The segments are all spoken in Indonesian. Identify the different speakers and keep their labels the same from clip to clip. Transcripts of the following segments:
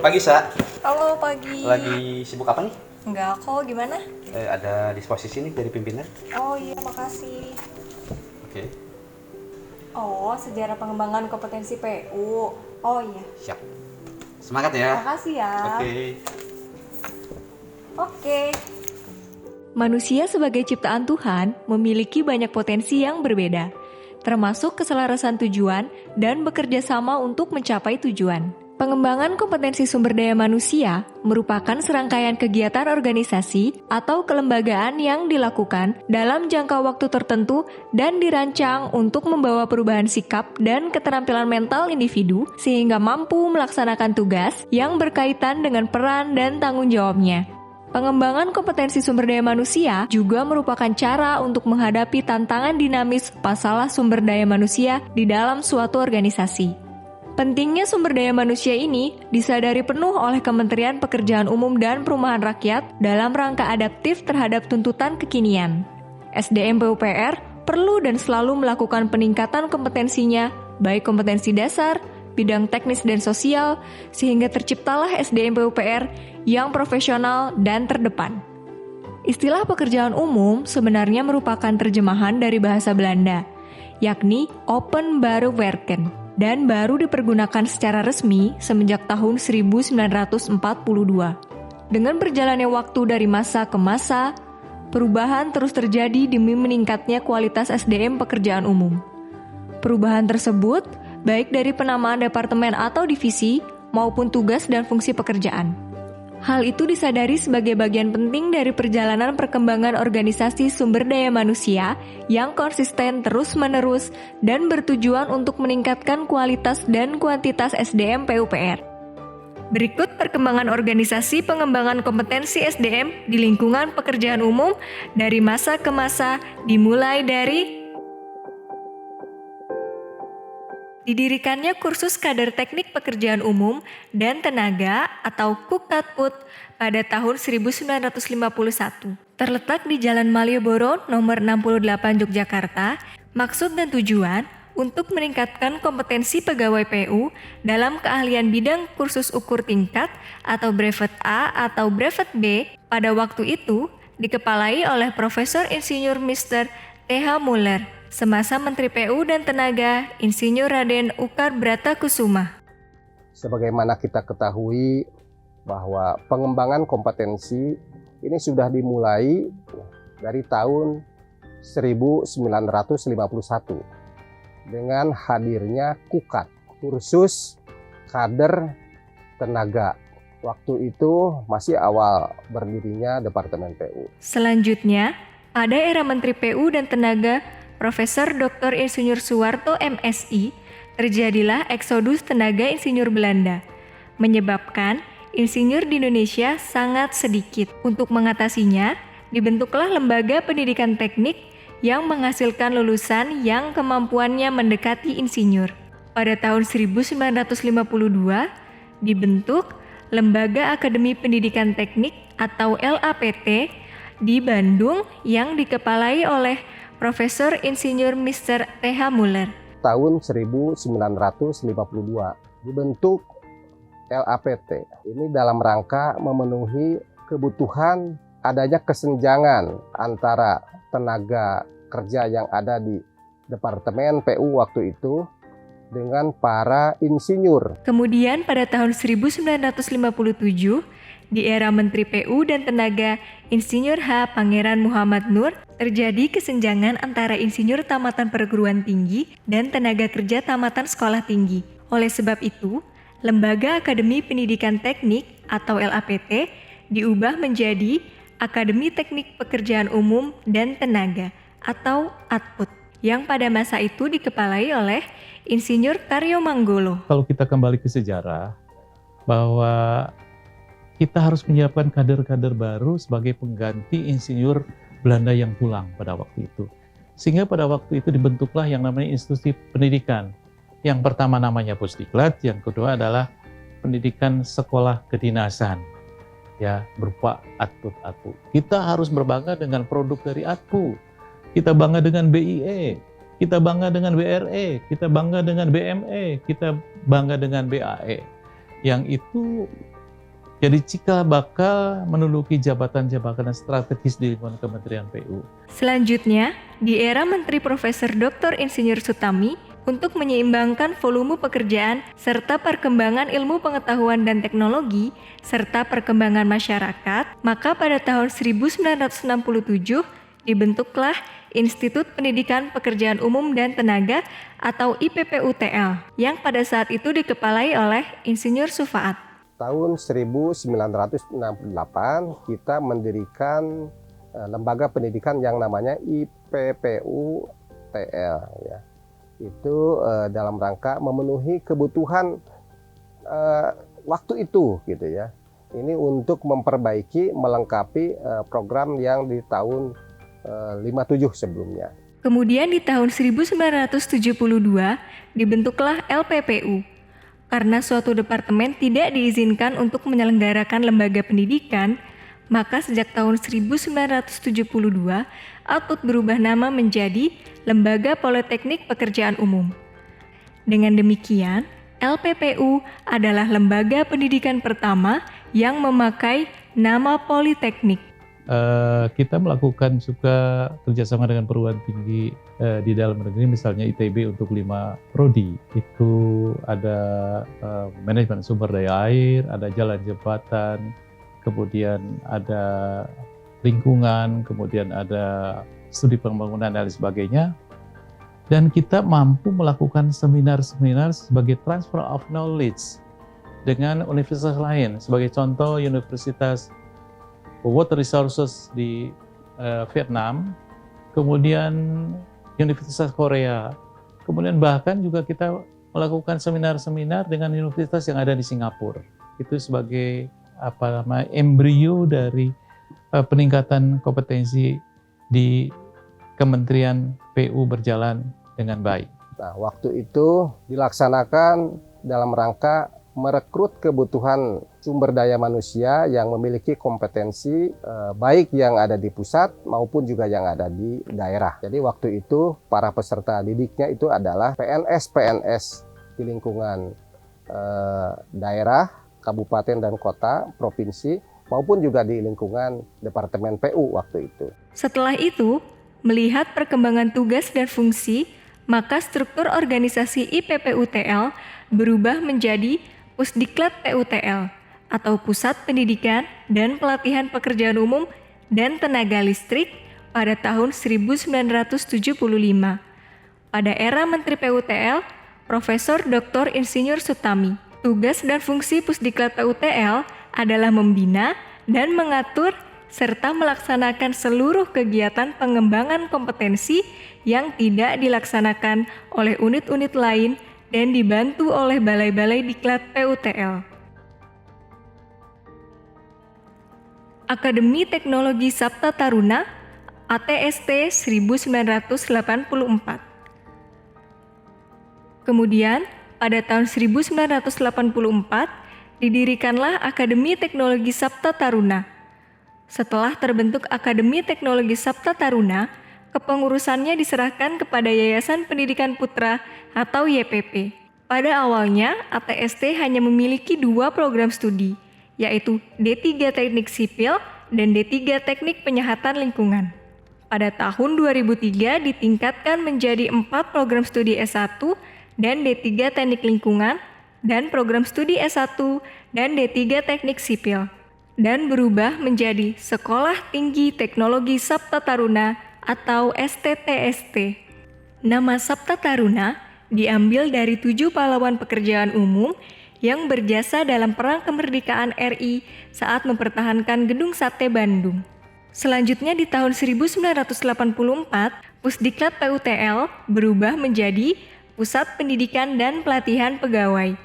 Speaker 1: Pagi, Sa.
Speaker 2: Halo, pagi.
Speaker 1: Lagi sibuk apa nih?
Speaker 2: Enggak kok, gimana?
Speaker 1: Ada disposisi nih dari pimpinan.
Speaker 2: Oh iya, makasih.
Speaker 1: Oke,
Speaker 2: Oh, sejarah pengembangan kompetensi PU. Oh iya,
Speaker 1: siap. Semangat ya.
Speaker 2: makasih ya.
Speaker 1: Oke.
Speaker 2: Oke.
Speaker 3: Manusia sebagai ciptaan Tuhan memiliki banyak potensi yang berbeda, termasuk keselarasan tujuan dan bekerja sama untuk mencapai tujuan. Pengembangan kompetensi sumber daya manusia merupakan serangkaian kegiatan organisasi atau kelembagaan yang dilakukan dalam jangka waktu tertentu dan dirancang untuk membawa perubahan sikap dan keterampilan mental individu sehingga mampu melaksanakan tugas yang berkaitan dengan peran dan tanggung jawabnya. Pengembangan kompetensi sumber daya manusia juga merupakan cara untuk menghadapi tantangan dinamis masalah sumber daya manusia di dalam suatu organisasi. Pentingnya sumber daya manusia ini disadari penuh oleh Kementerian Pekerjaan Umum dan Perumahan Rakyat dalam rangka adaptif terhadap tuntutan kekinian. SDM PUPR perlu dan selalu melakukan peningkatan kompetensinya, baik kompetensi dasar, bidang teknis dan sosial, sehingga terciptalah SDM PUPR yang profesional dan terdepan. Istilah pekerjaan umum sebenarnya merupakan terjemahan dari bahasa Belanda, yakni openbare werken, dan baru dipergunakan secara resmi semenjak tahun 1942. Dengan berjalannya waktu dari masa ke masa, perubahan terus terjadi demi meningkatnya kualitas SDM pekerjaan umum. Perubahan tersebut baik dari penamaan departemen atau divisi maupun tugas dan fungsi pekerjaan. Hal itu disadari sebagai bagian penting dari perjalanan perkembangan organisasi sumber daya manusia yang konsisten terus-menerus dan bertujuan untuk meningkatkan kualitas dan kuantitas SDM PUPR. Berikut perkembangan organisasi pengembangan kompetensi SDM di lingkungan pekerjaan umum dari masa ke masa, dimulai dari didirikannya kursus kader teknik pekerjaan umum dan tenaga atau KUKTATPUT pada tahun 1951. Terletak di Jalan Malioboro nomor 68 Yogyakarta, maksud dan tujuan untuk meningkatkan kompetensi pegawai PU dalam keahlian bidang kursus ukur tingkat atau brevet A atau brevet B pada waktu itu dikepalai oleh Profesor Insinyur Mr. T.H. Muller. Semasa Menteri PU dan Tenaga, Insinyur Raden Ukar Bratakusuma.
Speaker 4: Sebagaimana kita ketahui bahwa pengembangan kompetensi ini sudah dimulai dari tahun 1951 dengan hadirnya KUKAT, kursus kader tenaga. Waktu itu masih awal berdirinya Departemen PU.
Speaker 3: Selanjutnya, pada era Menteri PU dan Tenaga Profesor Dr. Insinyur Soeharto MSI, terjadilah eksodus tenaga insinyur Belanda, menyebabkan insinyur di Indonesia sangat sedikit. Untuk mengatasinya, dibentuklah lembaga pendidikan teknik yang menghasilkan lulusan yang kemampuannya mendekati insinyur. Pada tahun 1952, dibentuk Lembaga Akademi Pendidikan Teknik atau LAPT di Bandung yang dikepalai oleh Profesor Insinyur Mr. T.H. Muller.
Speaker 4: Tahun 1952 dibentuk LAPT. Ini dalam rangka memenuhi kebutuhan adanya kesenjangan antara tenaga kerja yang ada di Departemen PU waktu itu dengan para insinyur.
Speaker 3: Kemudian pada tahun 1957, di era Menteri PU dan Tenaga Insinyur H. Pangeran Muhammad Nur, terjadi kesenjangan antara insinyur tamatan perguruan tinggi dan tenaga kerja tamatan sekolah tinggi. Oleh sebab itu, Lembaga Akademi Pendidikan Teknik atau LAPT diubah menjadi Akademi Teknik Pekerjaan Umum dan Tenaga atau ATPUT, yang pada masa itu dikepalai oleh Insinyur Karyo Manggolo.
Speaker 5: Kalau kita kembali ke sejarah, bahwa kita harus menyiapkan kader-kader baru sebagai pengganti insinyur Belanda yang pulang pada waktu itu. Sehingga pada waktu itu dibentuklah yang namanya institusi pendidikan. Yang pertama namanya Pusdiklat, yang kedua adalah pendidikan sekolah kedinasan, ya, berupa ATPUT. Kita harus berbangga dengan produk dari ATPU. Kita bangga dengan BIE, kita bangga dengan BRE, kita bangga dengan BME, kita bangga dengan BAE. Yang itu Jadi cikal bakal menduduki jabatan-jabatan strategis di lingkungan Kementerian PU.
Speaker 3: Selanjutnya, di era Menteri Profesor Dr. Insinyur Sutami, untuk menyeimbangkan volume pekerjaan serta perkembangan ilmu pengetahuan dan teknologi serta perkembangan masyarakat, maka pada tahun 1967 dibentuklah Institut Pendidikan Pekerjaan Umum dan Tenaga atau IPPUTL yang pada saat itu dikepalai oleh Insinyur Sufaat.
Speaker 4: Tahun 1968 kita mendirikan lembaga pendidikan yang namanya IPPUTL ya. Itu dalam rangka memenuhi kebutuhan waktu itu gitu ya. Ini untuk memperbaiki, melengkapi program yang di tahun 57 sebelumnya.
Speaker 3: Kemudian di tahun 1972 dibentuklah LPPU. Karena suatu departemen tidak diizinkan untuk menyelenggarakan lembaga pendidikan, maka sejak tahun 1972 Output berubah nama menjadi Lembaga Politeknik Pekerjaan Umum. Dengan demikian, LPPU adalah lembaga pendidikan pertama yang memakai nama Politeknik.
Speaker 5: Kita melakukan juga kerjasama dengan perguruan tinggi di dalam negeri, misalnya ITB untuk 5 prodi. Itu ada manajemen sumber daya air, ada jalan jembatan, kemudian ada lingkungan, kemudian ada studi pembangunan dan sebagainya. Dan kita mampu melakukan seminar-seminar sebagai transfer of knowledge dengan universitas lain. Sebagai contoh, Universitas Water Resources di Vietnam, kemudian Universitas Korea, kemudian bahkan juga kita melakukan seminar-seminar dengan universitas yang ada di Singapura. Itu sebagai embrio dari peningkatan kompetensi di Kementerian PU berjalan dengan baik.
Speaker 4: Nah, waktu itu dilaksanakan dalam rangka merekrut kebutuhan sumber daya manusia yang memiliki kompetensi baik yang ada di pusat maupun juga yang ada di daerah. Jadi waktu itu para peserta didiknya itu adalah PNS di lingkungan daerah, kabupaten dan kota, provinsi, maupun juga di lingkungan Departemen PU waktu itu.
Speaker 3: Setelah itu, melihat perkembangan tugas dan fungsi, maka struktur organisasi IPPUTL berubah menjadi Pusdiklat PUTL atau Pusat Pendidikan dan Pelatihan Pekerjaan Umum dan Tenaga Listrik pada tahun 1975. Pada era Menteri PUTL, Profesor Dr. Insinyur Sutami. Tugas dan fungsi Pusdiklat PUTL adalah membina dan mengatur serta melaksanakan seluruh kegiatan pengembangan kompetensi yang tidak dilaksanakan oleh unit-unit lain dan dibantu oleh balai-balai diklat PUTL. Akademi Teknologi Sabta Taruna ATST 1984. Kemudian, pada tahun 1984, didirikanlah Akademi Teknologi Sabta Taruna. Setelah terbentuk Akademi Teknologi Sabta Taruna, kepengurusannya diserahkan kepada Yayasan Pendidikan Putra atau YPP. Pada awalnya, ATST hanya memiliki 2 program studi, yaitu D3 Teknik Sipil dan D3 Teknik Penyehatan Lingkungan. Pada tahun 2003 ditingkatkan menjadi 4 program studi S1 dan D3 Teknik Lingkungan dan program studi S1 dan D3 Teknik Sipil, dan berubah menjadi Sekolah Tinggi Teknologi Sabta Taruna atau STTST. Nama Sabta Taruna diambil dari 7 pahlawan pekerjaan umum yang berjasa dalam Perang Kemerdekaan RI saat mempertahankan Gedung Sate Bandung. Selanjutnya di tahun 1984, Pusdiklat PUTL berubah menjadi Pusat Pendidikan dan Pelatihan Pegawai.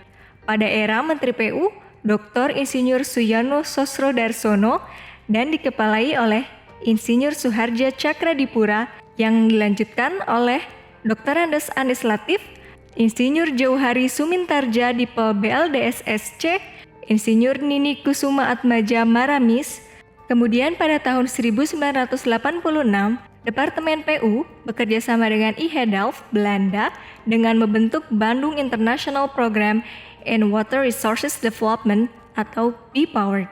Speaker 3: Pada era Menteri PU, Dr. Insinyur Suyono Sosrodarsono dan dikepalai oleh Insinyur Suharja Cakradipura yang dilanjutkan oleh Dr. Andes Anis Latif, Insinyur Jauhari Sumintarja Dipel BLDSSC, Insinyur Nini Kusuma Atmaja Maramis. Kemudian pada tahun 1986, Departemen PU bekerja sama dengan IHEDALF Belanda dengan membentuk Bandung International Program in Water Resources Development atau B-Powered.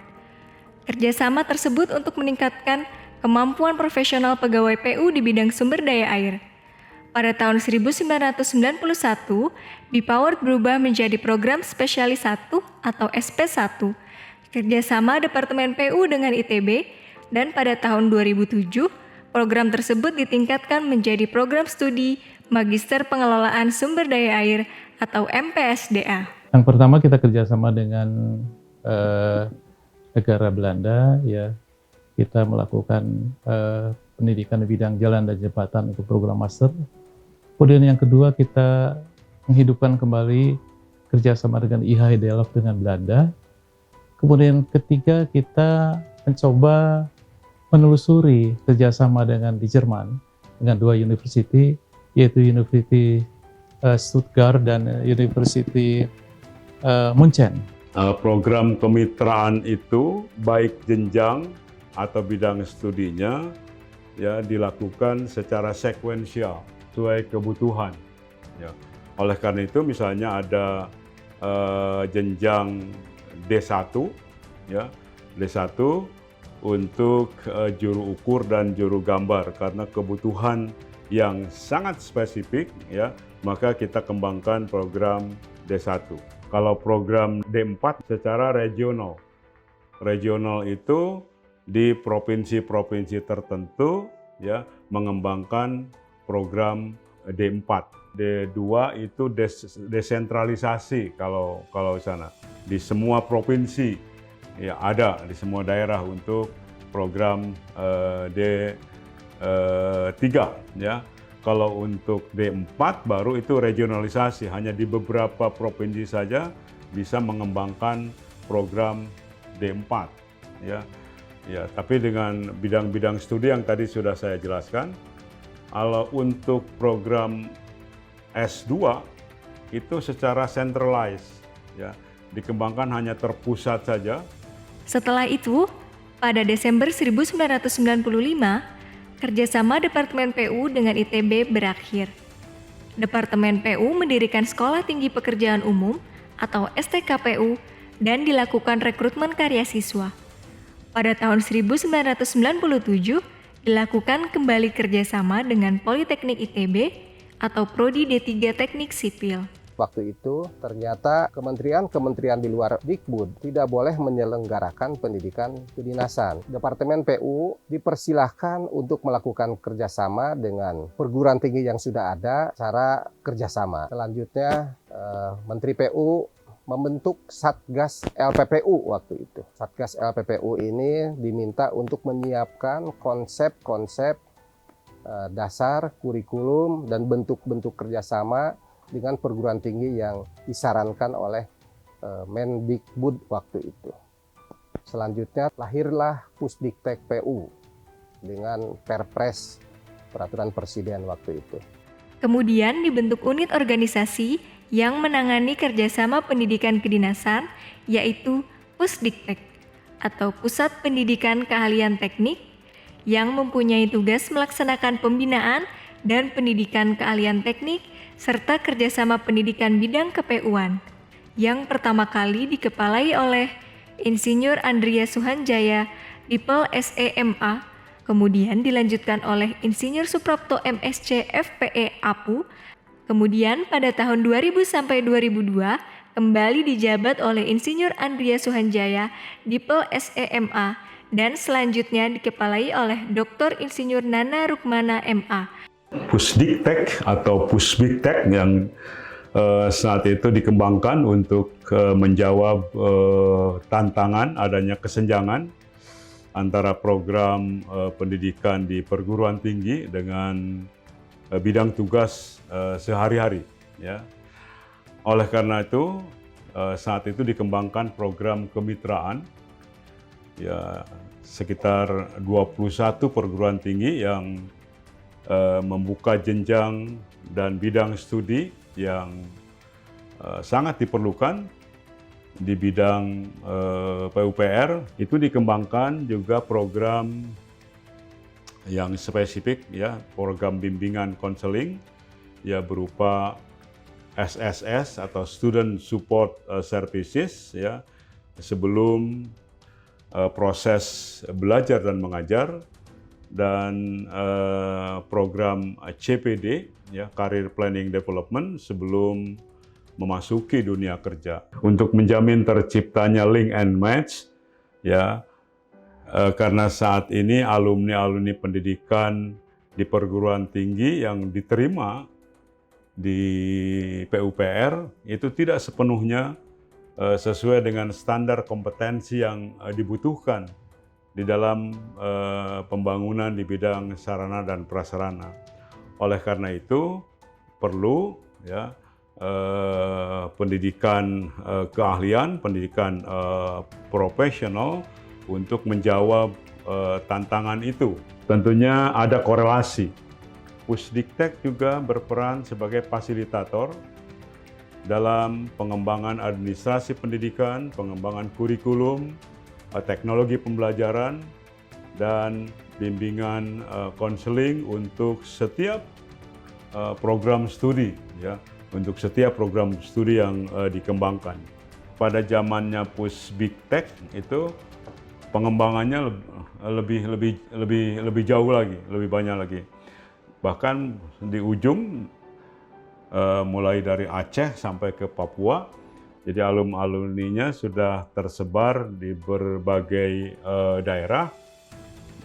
Speaker 3: Kerjasama tersebut untuk meningkatkan kemampuan profesional pegawai PU di bidang sumber daya air. Pada tahun 1991, B-Powered berubah menjadi Program Spesialis 1 atau SP1, kerjasama Departemen PU dengan ITB, dan pada tahun 2007, program tersebut ditingkatkan menjadi Program Studi Magister Pengelolaan Sumber Daya Air atau MPSDA.
Speaker 5: Yang pertama kita kerjasama dengan negara Belanda, ya kita melakukan pendidikan di bidang jalan dan jembatan untuk program master. Kemudian yang kedua kita menghidupkan kembali kerjasama dengan IHI Dialog dengan Belanda. Kemudian ketiga kita mencoba menelusuri kerjasama dengan di Jerman dengan dua university, yaitu University Stuttgart dan University München.
Speaker 6: Program kemitraan itu baik jenjang atau bidang studinya ya dilakukan secara sekuensial sesuai kebutuhan. Ya. Oleh karena itu misalnya ada jenjang D1 ya, D1 untuk juru ukur dan juru gambar karena kebutuhan yang sangat spesifik ya, maka kita kembangkan program D1. Kalau program D4 secara regional. Regional itu di provinsi-provinsi tertentu ya mengembangkan program D4. D2 itu desentralisasi kalau sana di semua provinsi ya ada di semua daerah untuk program D3 ya. Kalau untuk D4 baru itu regionalisasi, hanya di beberapa provinsi saja bisa mengembangkan program D4 ya. Ya, tapi dengan bidang-bidang studi yang tadi sudah saya jelaskan. Kalau untuk program S2 itu secara centralized ya, dikembangkan hanya terpusat saja.
Speaker 3: Setelah itu, pada Desember 1995, kerjasama Departemen PU dengan ITB berakhir. Departemen PU mendirikan Sekolah Tinggi Pekerjaan Umum atau STKPU dan dilakukan rekrutmen karya siswa. Pada tahun 1997, dilakukan kembali kerjasama dengan Politeknik ITB atau Prodi D3 Teknik Sipil.
Speaker 4: Waktu itu ternyata kementerian-kementerian di luar Dikbud tidak boleh menyelenggarakan pendidikan kedinasan. Departemen PU dipersilahkan untuk melakukan kerjasama dengan perguruan tinggi yang sudah ada secara kerjasama. Selanjutnya Menteri PU membentuk Satgas LPPU waktu itu. Satgas LPPU ini diminta untuk menyiapkan konsep-konsep dasar, kurikulum, dan bentuk-bentuk kerjasama dengan perguruan tinggi yang disarankan oleh Mendikbud waktu itu. Selanjutnya lahirlah Pusdiktek PU dengan Perpres Peraturan Presiden waktu itu.
Speaker 3: Kemudian dibentuk unit organisasi yang menangani kerjasama pendidikan kedinasan, yaitu Pusdiktek atau Pusat Pendidikan Keahlian Teknik, yang mempunyai tugas melaksanakan pembinaan dan pendidikan keahlian teknik serta kerjasama pendidikan bidang KPU-an, yang pertama kali dikepalai oleh Insinyur Andria Suhanjaya, Dipel SEMA, kemudian dilanjutkan oleh Insinyur Suprapto MSc FPE APU, kemudian pada tahun 2000 sampai 2002 kembali dijabat oleh Insinyur Andria Suhanjaya, Dipel SEMA, dan selanjutnya dikepalai oleh Dr. Insinyur Nana Rukmana MA.
Speaker 6: Pusdiktek atau Pusbiktek yang saat itu dikembangkan untuk menjawab tantangan adanya kesenjangan antara program pendidikan di perguruan tinggi dengan bidang tugas sehari-hari. Ya. Oleh karena itu, saat itu dikembangkan program kemitraan, ya sekitar 21 perguruan tinggi yang membuka jenjang dan bidang studi yang sangat diperlukan di bidang PUPR. Itu dikembangkan juga program yang spesifik ya, program bimbingan konseling ya berupa SSS atau Student Support Services ya, sebelum proses belajar dan mengajar, dan program CPD, ya, Career Planning Development, sebelum memasuki dunia kerja. Untuk menjamin terciptanya link and match, ya, karena saat ini alumni-alumni pendidikan di perguruan tinggi yang diterima di PUPR itu tidak sepenuhnya sesuai dengan standar kompetensi yang dibutuhkan di dalam pembangunan di bidang sarana dan prasarana. Oleh karena itu perlu, ya, pendidikan keahlian, pendidikan profesional untuk menjawab tantangan itu. Tentunya ada korelasi. Pusdiktek juga berperan sebagai fasilitator dalam pengembangan administrasi pendidikan, pengembangan kurikulum, teknologi pembelajaran, dan bimbingan konseling untuk setiap program studi, ya, untuk setiap program studi yang dikembangkan. Pada zamannya Pusdiktek itu pengembangannya lebih jauh lagi, lebih banyak lagi. Bahkan di ujung mulai dari Aceh sampai ke Papua, jadi alumninya sudah tersebar di berbagai daerah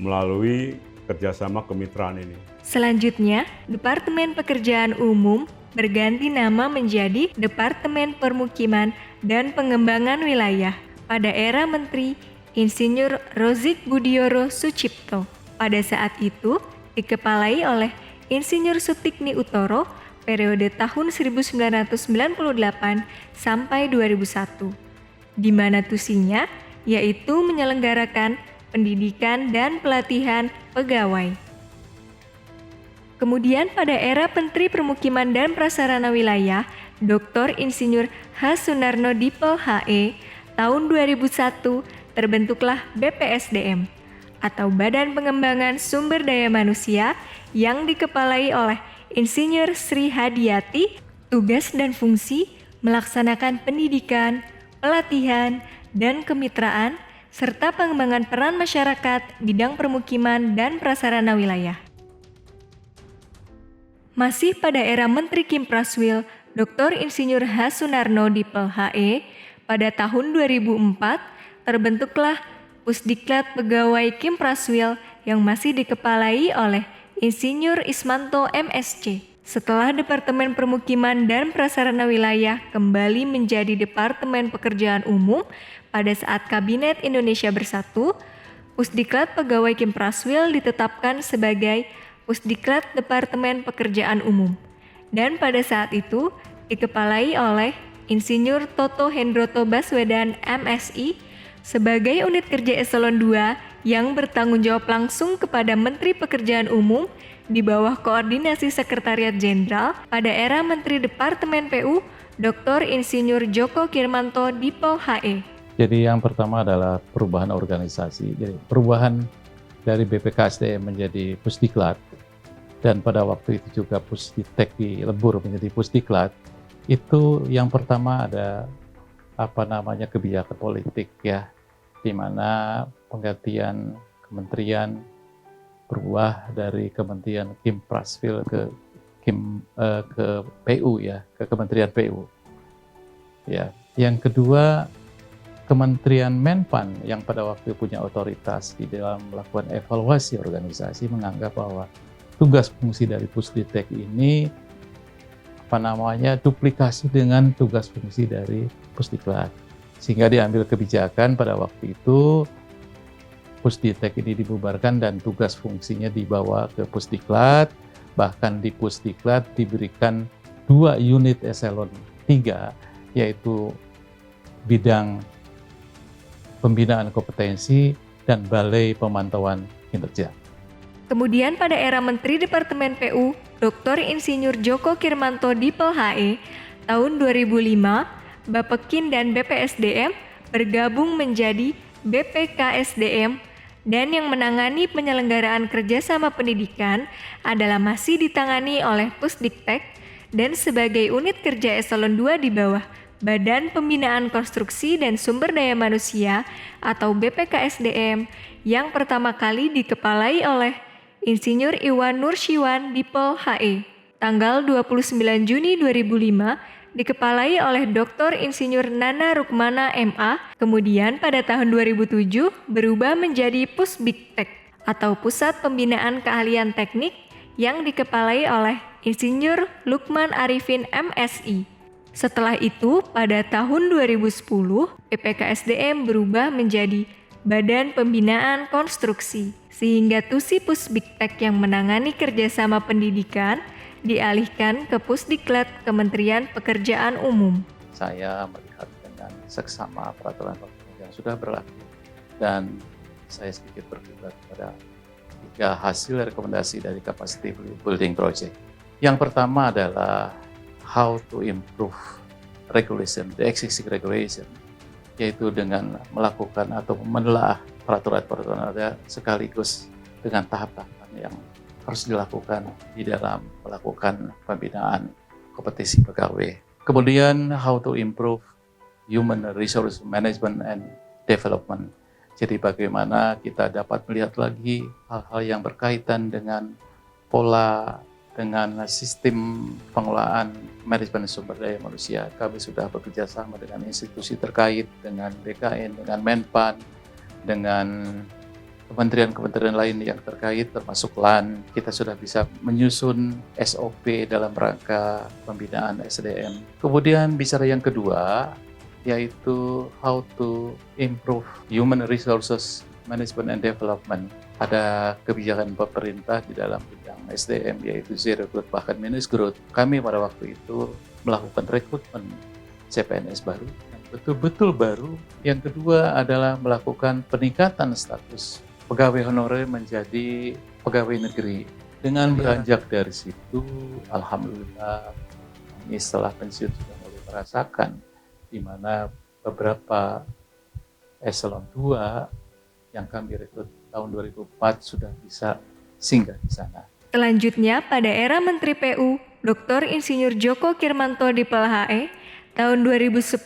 Speaker 6: melalui kerjasama kemitraan ini.
Speaker 3: Selanjutnya, Departemen Pekerjaan Umum berganti nama menjadi Departemen Permukiman dan Pengembangan Wilayah pada era Menteri Insinyur Rozik Budiyoro Sucipto. Pada saat itu dikepalai oleh Insinyur Sutikni Utoro periode tahun 1998 sampai 2001, di mana tusinya yaitu menyelenggarakan pendidikan dan pelatihan pegawai. Kemudian pada era Menteri Permukiman dan Prasarana Wilayah, Dr. Insinyur H. Sunarno Dipel HE, tahun 2001 terbentuklah BPSDM atau Badan Pengembangan Sumber Daya Manusia yang dikepalai oleh Insinyur Sri Hadiati. Tugas dan fungsi melaksanakan pendidikan, pelatihan, dan kemitraan serta pengembangan peran masyarakat bidang permukiman dan prasarana wilayah. Masih pada era Menteri Kim Praswil, Dr. Insinyur H. Sunarno Dipel HE, pada tahun 2004 terbentuklah Pusdiklat Pegawai Kim Praswil yang masih dikepalai oleh Insinyur Ismanto MSc. Setelah Departemen Permukiman dan Prasarana Wilayah kembali menjadi Departemen Pekerjaan Umum pada saat Kabinet Indonesia Bersatu, Pusdiklat Pegawai Kim Praswil ditetapkan sebagai Pusdiklat Departemen Pekerjaan Umum dan pada saat itu dikepalai oleh Insinyur Toto Hendroto Baswedan MSI sebagai unit kerja eselon 2 yang bertanggung jawab langsung kepada Menteri Pekerjaan Umum di bawah koordinasi Sekretariat Jenderal pada era Menteri Departemen PU Dr. Insinyur Joko Kirmanto Dipel HE.
Speaker 5: Jadi yang pertama adalah perubahan organisasi. Jadi perubahan dari BPKSDM menjadi Pusdiklat dan pada waktu itu juga Pusdiktek dilebur menjadi Pusdiklat. Itu yang pertama ada kebijakan politik, ya, di mana penggantian kementerian berubah dari Kementerian Kim Praswil ke PU, ya, ke Kementerian PU. Ya, yang kedua Kementerian Menpan yang pada waktu punya otoritas di dalam melakukan evaluasi organisasi menganggap bahwa tugas fungsi dari Pusdiktek ini duplikasi dengan tugas fungsi dari Pusdiklat. Sehingga diambil kebijakan pada waktu itu Pusdiktek ini dibubarkan dan tugas fungsinya dibawa ke Pusdiklat. Bahkan di Pusdiklat diberikan 2 unit eselon 3, yaitu bidang pembinaan kompetensi dan Balai Pemantauan Kinerja.
Speaker 3: Kemudian pada era Menteri Departemen PU, Dr. Insinyur Joko Kirmanto Dipel HE, tahun 2005, Bappekin dan BPSDM bergabung menjadi BPKSDM dan yang menangani penyelenggaraan kerjasama pendidikan adalah masih ditangani oleh Pusdiktek dan sebagai unit kerja eselon 2 di bawah Badan Pembinaan Konstruksi dan Sumber Daya Manusia atau BPKSDM yang pertama kali dikepalai oleh Insinyur Iwan Nursyiwan Dipl HE. Tanggal 29 Juni 2005 dikepalai oleh Dr. Insinyur Nana Rukmana MA, kemudian pada tahun 2007 berubah menjadi Pusbiktek atau Pusat Pembinaan Keahlian Teknik yang dikepalai oleh Insinyur Lukman Arifin MSI. Setelah itu, pada tahun 2010, BPKSDM berubah menjadi Badan Pembinaan Konstruksi, sehingga tusi Pusbiktek yang menangani kerjasama pendidikan dialihkan ke Pusdiklat Kementerian Pekerjaan Umum.
Speaker 5: Saya melihat dengan seksama peraturan yang sudah berlaku dan saya sedikit berkiblat pada 3 hasil rekomendasi dari Capacity Building Project. Yang pertama adalah how to improve regulation, the existing regulation, yaitu dengan melakukan atau menelaah peraturan-peraturan ada sekaligus dengan tahap-tahapan yang harus dilakukan di dalam melakukan pembinaan kompetensi pegawai. Kemudian how to improve human resource management and development. Jadi bagaimana kita dapat melihat lagi hal-hal yang berkaitan dengan pola, dengan sistem pengelolaan manajemen sumber daya manusia. Kami sudah bekerja sama dengan institusi terkait, dengan BKN, dengan Menpan, dengan kementerian-kementerian lain yang terkait, termasuk LAN. Kita sudah bisa menyusun SOP dalam rangka pembinaan SDM. Kemudian bicara yang kedua, yaitu how to improve human resources management and development. Ada kebijakan pemerintah di dalam bidang SDM, yaitu zero growth bahkan minus growth. Kami pada waktu itu melakukan rekrutmen CPNS baru, yang betul-betul baru. Yang kedua adalah melakukan peningkatan status pegawai honorer menjadi pegawai negeri. Dengan beranjak dari situ, alhamdulillah, kami setelah pensiun sudah mulai merasakan di mana beberapa eselon 2 yang kami rekrut tahun 2004 sudah bisa singgah di sana.
Speaker 3: Selanjutnya, pada era Menteri PU, Dr. Insinyur Joko Kirmanto Dipl HE, tahun 2010,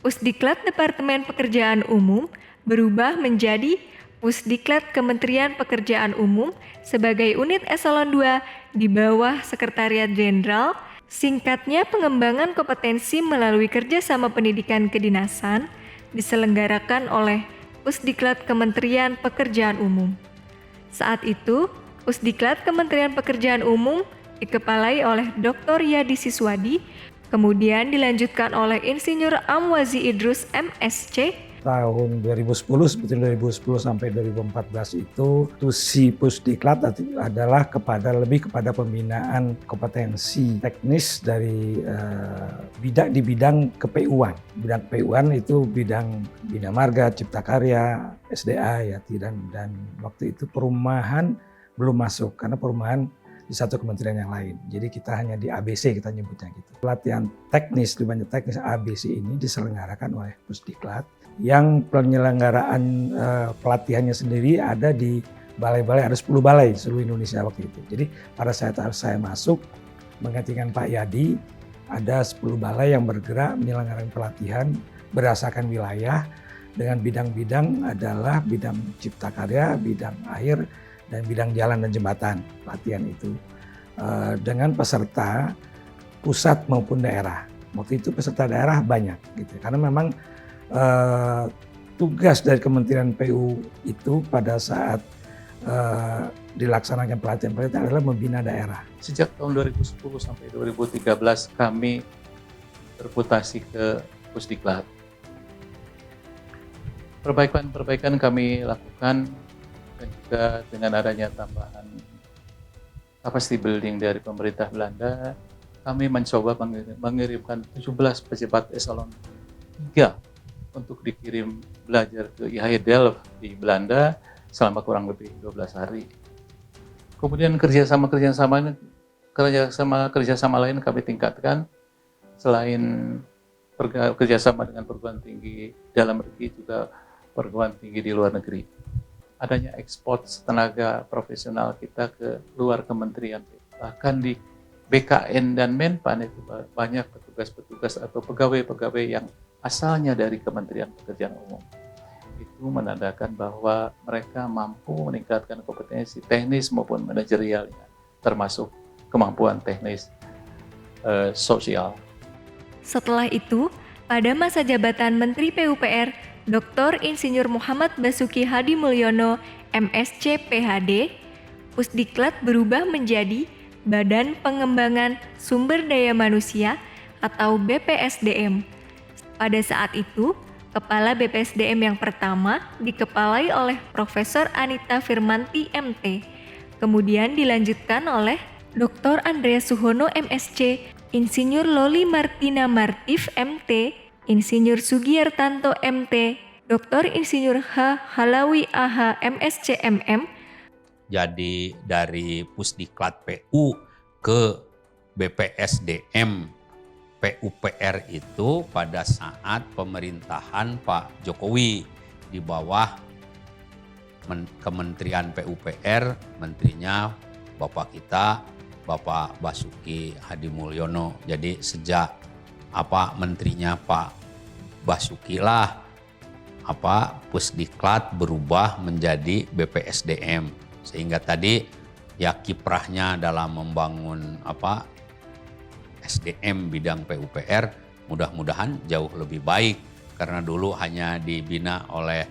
Speaker 3: Pusdiklat Departemen Pekerjaan Umum berubah menjadi Pusdiklat Kementerian Pekerjaan Umum sebagai unit eselon 2 di bawah Sekretariat Jenderal. Singkatnya, pengembangan kompetensi melalui kerjasama pendidikan kedinasan diselenggarakan oleh Pusdiklat Kementerian Pekerjaan Umum. Saat itu, Pusdiklat Kementerian Pekerjaan Umum dikepalai oleh Dr. Yadi Siswadi, kemudian dilanjutkan oleh Insinyur Amwazi Idrus MSC.
Speaker 7: Tahun 2010, sebetulnya 2010 sampai 2014 itu tusi Pusdiklat adalah lebih kepada pembinaan kompetensi teknis dari di bidang KPU-an. Bidang KPU-an itu bidang Bina Marga, Cipta Karya, SDA, ya, dan waktu itu perumahan belum masuk karena perumahan di satu kementerian yang lain. Jadi kita hanya di ABC kita nyebutnya gitu. Pelatihan teknis, di banyak teknis ABC ini diselenggarakan oleh Pusdiklat. Yang penyelenggaraan pelatihannya sendiri ada di balai-balai, ada 10 balai seluruh Indonesia waktu itu. Jadi pada saat saya masuk menggantikan Pak Yadi, ada 10 balai yang bergerak menyelenggarakan pelatihan berdasarkan wilayah dengan bidang-bidang adalah bidang cipta karya, bidang air, dan bidang jalan dan jembatan pelatihan itu. Dengan peserta pusat maupun daerah. Waktu itu peserta daerah banyak gitu. Karena memang tugas dari Kementerian PU itu pada saat dilaksanakan pelatihan-pelatihan adalah membina daerah.
Speaker 5: Sejak tahun 2010 sampai 2013 kami berputasi ke Pusdiklat. Perbaikan kami lakukan dan juga dengan adanya tambahan capacity building dari pemerintah Belanda, kami mencoba mengirimkan 17 pejabat eselon 3 untuk dikirim belajar ke IHE Delft di Belanda selama kurang lebih 12 hari. Kemudian kerjasama lain kami tingkatkan selain kerjasama dengan perguruan tinggi dalam negeri juga perguruan tinggi di luar negeri. Adanya ekspor tenaga profesional kita ke luar kementerian, bahkan di BKN dan Menpan itu banyak petugas-petugas atau pegawai-pegawai yang asalnya dari Kementerian Pekerjaan Umum. Itu menandakan bahwa mereka mampu meningkatkan kompetensi teknis maupun manajerialnya, termasuk kemampuan teknis sosial.
Speaker 3: Setelah itu, pada masa jabatan Menteri PUPR, Dr. Insinyur Muhammad Basuki Hadi Mulyono, MSc PhD, Pusdiklat berubah menjadi Badan Pengembangan Sumber Daya Manusia atau BPSDM. Pada saat itu, Kepala BPSDM yang pertama dikepalai oleh Profesor Anita Firmanti MT, kemudian dilanjutkan oleh Dr. Andreas Suhono MSc, Insinyur Loli Martina Martif MT, Insinyur Sugiyartanto MT, Dr. Insinyur H. Halawi AH MSc MM.
Speaker 8: Jadi dari Pusdiklat PU ke BPSDM PUPR itu pada saat pemerintahan Pak Jokowi di bawah Kementerian PUPR, menterinya Bapak kita, Bapak Basuki Hadi Mulyono. Jadi sejak menterinya Pak Basuki lah Pusdiklat berubah menjadi BPSDM. Sehingga tadi ya kiprahnya dalam membangun SDM bidang PUPR mudah-mudahan jauh lebih baik, karena dulu hanya dibina oleh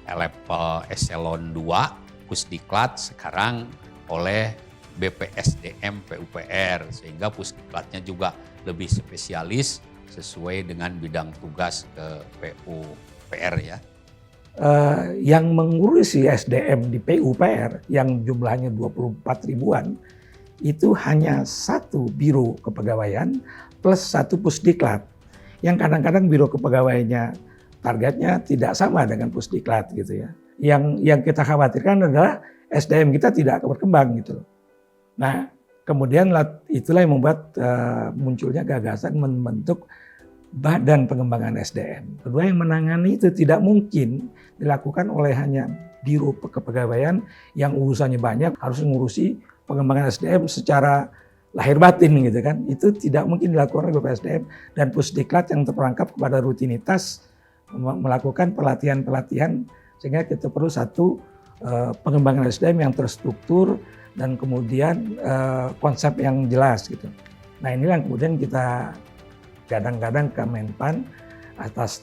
Speaker 8: level eselon 2 Pusdiklat, sekarang oleh BPSDM PUPR, sehingga Pusdiklatnya juga lebih spesialis sesuai dengan bidang tugas ke PUPR ya.
Speaker 7: Yang mengurusi SDM di PUPR yang jumlahnya 24 ribuan itu hanya satu biro kepegawaian plus satu Pusdiklat, yang kadang-kadang biro kepegawaiannya targetnya tidak sama dengan Pusdiklat gitu ya. Yang kita khawatirkan adalah SDM kita tidak berkembang gitu loh. Nah, kemudian itulah yang membuat munculnya gagasan membentuk Badan Pengembangan SDM. Kedua, yang menangani itu tidak mungkin dilakukan oleh hanya biro kepegawaian yang urusannya banyak, harus mengurusi pengembangan SDM secara lahir batin gitu kan. Itu tidak mungkin dilakukan oleh BPSDM dan Pusdiklat yang terperangkap kepada rutinitas melakukan pelatihan-pelatihan, sehingga kita perlu satu pengembangan SDM yang terstruktur dan kemudian konsep yang jelas gitu. Nah, inilah yang kemudian kita kadang-kadang ke Menpan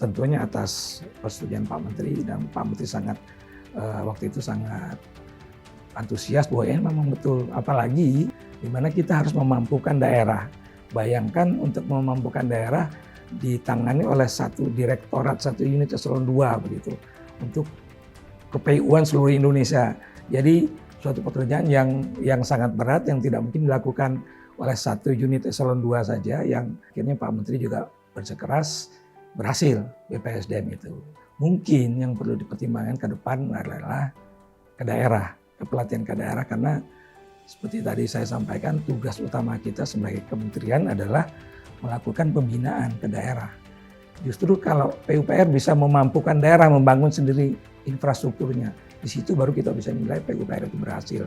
Speaker 7: tentunya atas persetujuan Pak Menteri, dan Pak Menteri waktu itu sangat antusias bahwa ya memang betul, apalagi di mana kita harus memampukan daerah. Bayangkan untuk memampukan daerah ditangani oleh satu direktorat, satu unit eselon 2 begitu untuk ke-PU-an seluruh Indonesia. Jadi suatu pekerjaan yang sangat berat yang tidak mungkin dilakukan oleh satu unit eselon 2 saja, yang akhirnya Pak Menteri juga bersikeras berhasil BPSDM itu. Mungkin yang perlu dipertimbangkan ke depan adalah ke daerah, ke pelatihan ke daerah, karena seperti tadi saya sampaikan tugas utama kita sebagai kementerian adalah melakukan pembinaan ke daerah. Justru kalau PUPR bisa memampukan daerah membangun sendiri infrastrukturnya, di situ baru kita bisa nilai PUPR itu berhasil.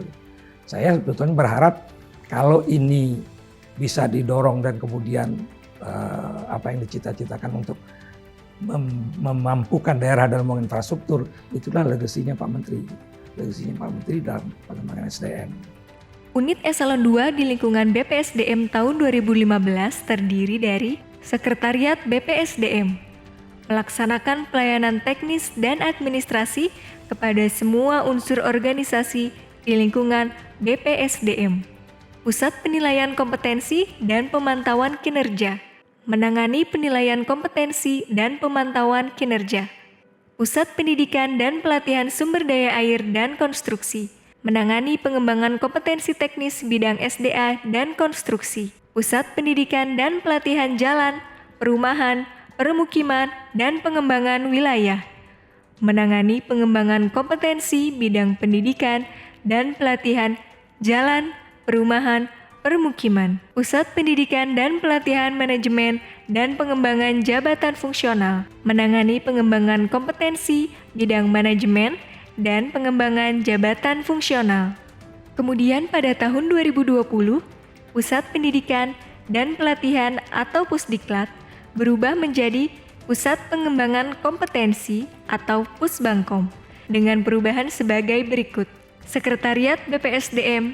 Speaker 7: Saya sebetulnya berharap kalau ini bisa didorong dan kemudian apa yang dicita-citakan untuk memampukan daerah dalam membangun infrastruktur, itulah legasinya Pak Menteri. Legasinya Pak Menteri dalam pengembangan SDM.
Speaker 3: Unit Eselon 2 di lingkungan BPSDM tahun 2015 terdiri dari Sekretariat BPSDM, melaksanakan pelayanan teknis dan administrasi kepada semua unsur organisasi di lingkungan BPSDM. Pusat Penilaian Kompetensi dan Pemantauan Kinerja, menangani penilaian kompetensi dan pemantauan kinerja. Pusat Pendidikan dan Pelatihan Sumber Daya Air dan Konstruksi, menangani pengembangan kompetensi teknis bidang SDA dan konstruksi. Pusat Pendidikan dan Pelatihan Jalan, Perumahan, Permukiman, dan Pengembangan Wilayah, menangani pengembangan kompetensi bidang pendidikan dan pelatihan jalan, perumahan, permukiman. Pusat Pendidikan dan Pelatihan Manajemen dan Pengembangan Jabatan Fungsional, menangani pengembangan kompetensi bidang manajemen dan pengembangan jabatan fungsional. Kemudian pada tahun 2020, Pusat Pendidikan dan Pelatihan atau Pusdiklat berubah menjadi Pusat Pengembangan Kompetensi atau Pusbangkom dengan perubahan sebagai berikut. Sekretariat BPSDM,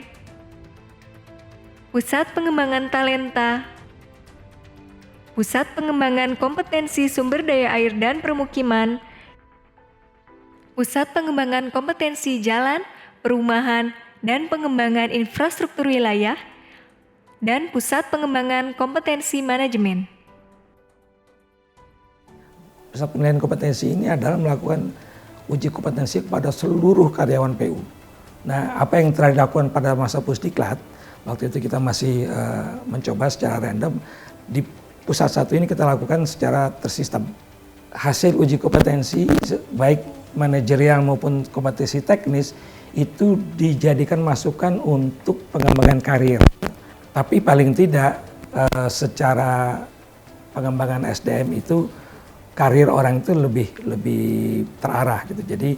Speaker 3: Pusat Pengembangan Talenta, Pusat Pengembangan Kompetensi Sumber Daya Air dan Permukiman, Pusat Pengembangan Kompetensi Jalan, Perumahan, dan Pengembangan Infrastruktur Wilayah, dan Pusat Pengembangan Kompetensi Manajemen.
Speaker 7: Pusat penilaian kompetensi ini adalah melakukan uji kompetensi kepada seluruh karyawan PU. Nah, apa yang telah dilakukan pada masa Pusdiklat, waktu itu kita masih mencoba secara random, di pusat satu ini kita lakukan secara tersistem. Hasil uji kompetensi, baik manajerial maupun kompetensi teknis, itu dijadikan masukan untuk pengembangan karir. Tapi paling tidak secara pengembangan SDM itu karir orang itu lebih terarah gitu. Jadi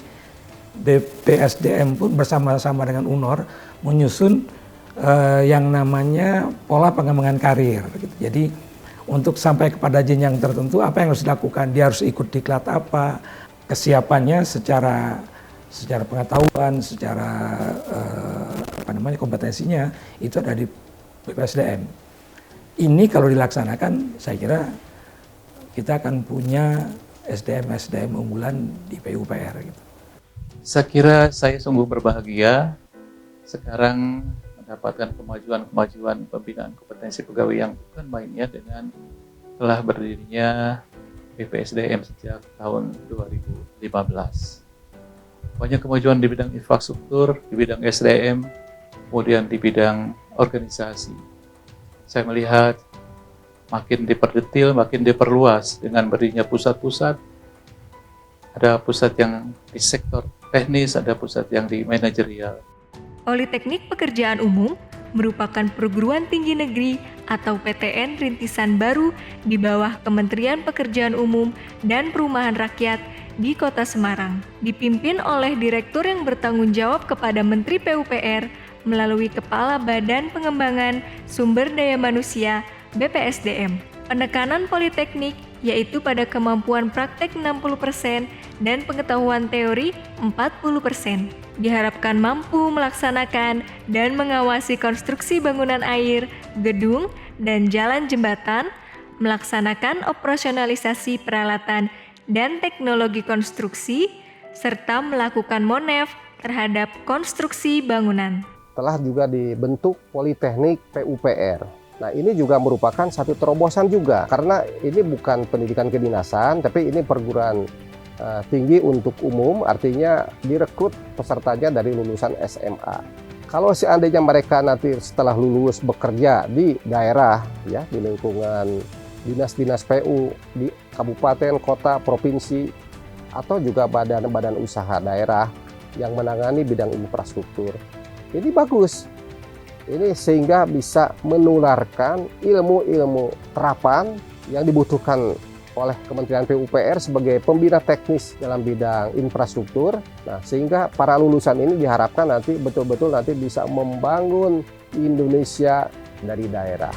Speaker 7: BPSDM pun bersama-sama dengan UNOR menyusun yang namanya pola pengembangan karir gitu. Jadi untuk sampai kepada jenjang tertentu apa yang harus dilakukan, dia harus ikut diklat apa, kesiapannya secara pengetahuan, secara kompetensinya itu ada di BPSDM. Ini kalau dilaksanakan saya kira kita akan punya SDM unggulan di PUPR gitu.
Speaker 5: Saya kira saya sungguh berbahagia sekarang mendapatkan kemajuan pembinaan kompetensi pegawai yang bukan main ya dengan telah berdirinya BPSDM sejak tahun 2015. Banyak kemajuan di bidang infrastruktur, di bidang SDM, kemudian di bidang organisasi. Saya melihat makin diperdetil, makin diperluas dengan berdirinya pusat-pusat. Ada pusat yang di sektor teknis, ada pusat yang di manajerial.
Speaker 3: Politeknik Pekerjaan Umum merupakan perguruan tinggi negeri atau PTN rintisan baru di bawah Kementerian Pekerjaan Umum dan Perumahan Rakyat di Kota Semarang. Dipimpin oleh direktur yang bertanggung jawab kepada Menteri PUPR melalui Kepala Badan Pengembangan Sumber Daya Manusia BPSDM. Penekanan politeknik yaitu pada kemampuan praktek 60% dan pengetahuan teori 40%. Diharapkan mampu melaksanakan dan mengawasi konstruksi bangunan air, gedung, dan jalan jembatan, melaksanakan operasionalisasi peralatan dan teknologi konstruksi, serta melakukan monef terhadap konstruksi bangunan.
Speaker 4: Telah juga dibentuk Politeknik PUPR. Nah, ini juga merupakan satu terobosan juga, karena ini bukan pendidikan kedinasan, tapi ini perguruan tinggi untuk umum, artinya direkrut pesertanya dari lulusan SMA. Kalau seandainya mereka nanti setelah lulus bekerja di daerah, ya di lingkungan dinas-dinas PU, di kabupaten, kota, provinsi, atau juga badan-badan usaha daerah yang menangani bidang infrastruktur, ini bagus. Ini sehingga bisa menularkan ilmu-ilmu terapan yang dibutuhkan oleh Kementerian PUPR sebagai pembina teknis dalam bidang infrastruktur. Nah, sehingga para lulusan ini diharapkan nanti betul-betul nanti bisa membangun Indonesia dari daerah.